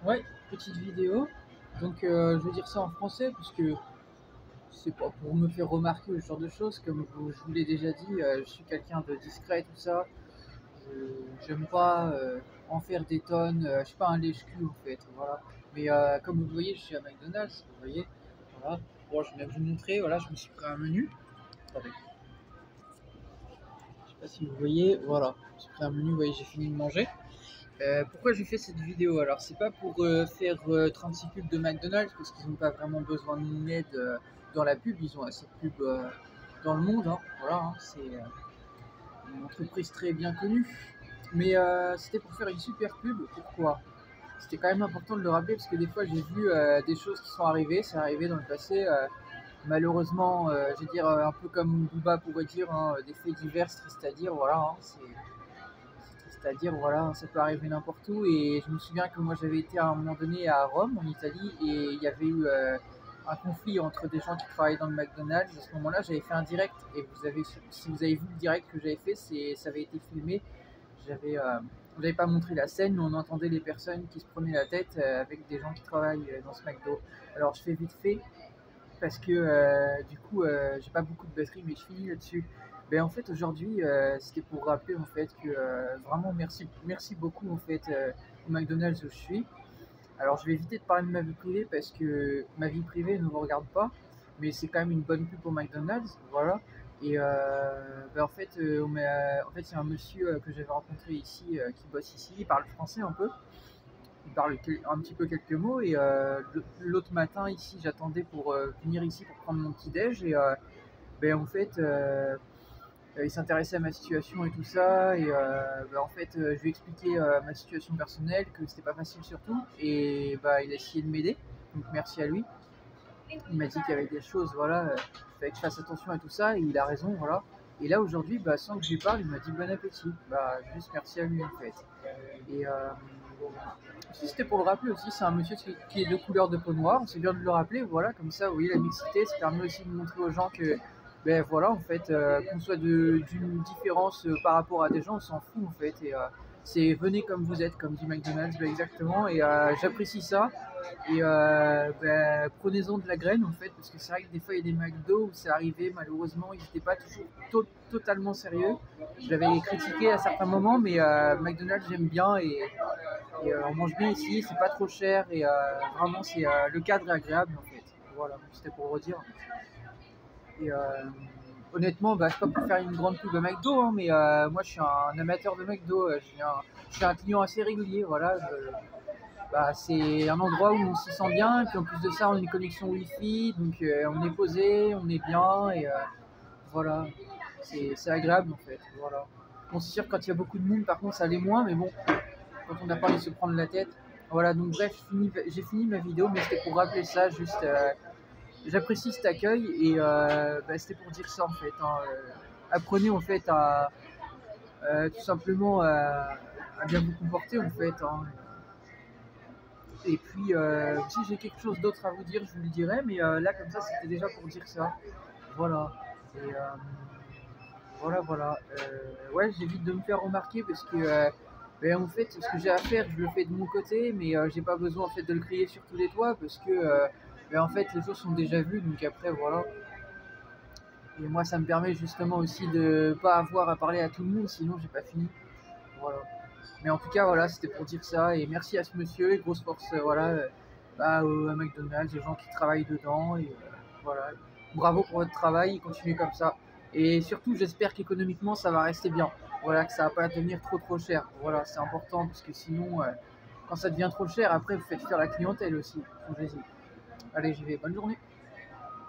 Ouais, petite vidéo. Donc, je vais dire ça en français parce que c'est pas pour me faire remarquer ou ce genre de choses. Comme je vous l'ai déjà dit, je suis quelqu'un de discret, tout ça. J'aime pas en faire des tonnes. Je suis pas un lèche-cul en fait. Voilà. Mais comme vous voyez, je suis à McDonald's. Vous voyez. Voilà. Bon, je vais même vous montrer. Voilà, je me suis pris un menu. Attendez. Je sais pas si vous voyez. Voilà. Je me suis pris un menu. Vous voyez, j'ai fini de manger. Pourquoi j'ai fait cette vidéo? Alors, c'est pas pour faire 36 pubs de McDonald's parce qu'ils n'ont pas vraiment besoin de mon aide dans la pub. Ils ont assez de pubs dans le monde, hein. Voilà, hein, c'est une entreprise très bien connue. Mais c'était pour faire une super pub. Pourquoi? C'était quand même important de le rappeler parce que des fois j'ai vu des choses qui sont arrivées. C'est arrivé dans le passé. Malheureusement, je veux dire un peu comme Booba pourrait dire, hein, des faits divers, tristes à dire. Voilà, hein, c'est-à-dire, voilà, ça peut arriver n'importe où. Et je me souviens que moi, j'avais été à un moment donné à Rome, en Italie, et il y avait eu un conflit entre des gens qui travaillaient dans le McDonald's. À ce moment-là, j'avais fait un direct, et si vous avez vu le direct que j'avais fait, ça avait été filmé. J'avais, je n'avais pas montré la scène, mais on entendait les personnes qui se prenaient la tête avec des gens qui travaillent dans ce McDo. Alors, je fais vite fait parce que du coup, j'ai pas beaucoup de batterie, mais je finis là-dessus. Ben, en fait, aujourd'hui, c'était pour rappeler en fait que vraiment merci beaucoup en fait au McDonald's où je suis. Alors, je vais éviter de parler de ma vie privée parce que ma vie privée ne vous regarde pas, mais c'est quand même une bonne pub pour McDonald's, voilà. Et ben, en fait, il y a un monsieur que j'avais rencontré ici, qui bosse ici, il parle français un peu, il parle un petit peu quelques mots. Et l'autre matin ici, j'attendais pour venir ici pour prendre mon petit déj. Et ben, en fait, il s'intéressait à ma situation et tout ça. Et ben, en fait, je lui ai expliqué ma situation personnelle, que c'était pas facile surtout. Et bah, il a essayé de m'aider. Donc merci à lui. Il m'a dit qu'il y avait des choses, voilà, il fallait que je fasse attention à tout ça. Et il a raison, voilà. Et là aujourd'hui, bah, sans que je lui parle, il m'a dit bon appétit. Bah, juste merci à lui en fait. Et si c'était pour le rappeler aussi, c'est un monsieur qui est de couleur de peau noire, c'est bien de le rappeler, voilà, comme ça, vous voyez, la mixité, ça permet aussi de montrer aux gens que, ben voilà, en fait, qu'on soit d'une différence par rapport à des gens, on s'en fout, en fait, et c'est venez comme vous êtes, comme dit McDonald's, ben exactement, et j'apprécie ça, et ben, prenez-en de la graine, en fait, parce que c'est vrai que des fois, il y a des McDo où c'est arrivé, malheureusement, ils n'étaient pas toujours totalement sérieux, je l'avais critiqué à certains moments, mais McDonald's, j'aime bien, et on mange bien ici, c'est pas trop cher et vraiment c'est le cadre est agréable en fait. Voilà, c'était pour redire. Et honnêtement, bah, c'est pas pour faire une grande pub à McDo, hein, mais moi je suis un amateur de McDo. Je suis un client assez régulier. Voilà, bah, c'est un endroit où on s'y sent bien. Et puis en plus de ça, on a une connexion Wi-Fi, donc on est posé, on est bien et voilà, c'est agréable en fait. Voilà. Bon, c'est sûr quand il y a beaucoup de monde, par contre, ça l'est moins, mais bon, quand on n'a pas envie de se prendre la tête. Voilà, donc bref, j'ai fini ma vidéo, mais c'était pour rappeler ça, juste j'apprécie cet accueil et bah, c'était pour dire ça en fait, hein, apprenez en fait à tout simplement à bien vous comporter en fait, hein. Et puis si j'ai quelque chose d'autre à vous dire, je vous le dirai, mais là comme ça c'était déjà pour dire ça. Voilà. Et voilà. Ouais, j'évite de me faire remarquer parce que ben, en fait, ce que j'ai à faire, je le fais de mon côté, mais j'ai pas besoin en fait de le crier sur tous les toits parce que ben, en fait les choses sont déjà vues, donc après voilà. Et moi, ça me permet justement aussi de pas avoir à parler à tout le monde, sinon j'ai pas fini. Voilà. Mais en tout cas, voilà, c'était pour dire ça. Et merci à ce monsieur et grosse force, voilà, bah, à McDonald's, les gens qui travaillent dedans. Et voilà, bravo pour votre travail, continuez comme ça. Et surtout, j'espère qu'économiquement, ça va rester bien. Voilà, que ça va pas devenir trop cher. Voilà, c'est important parce que sinon, quand ça devient trop cher, après, vous faites faire la clientèle aussi. Allez, j'y vais. Bonne journée.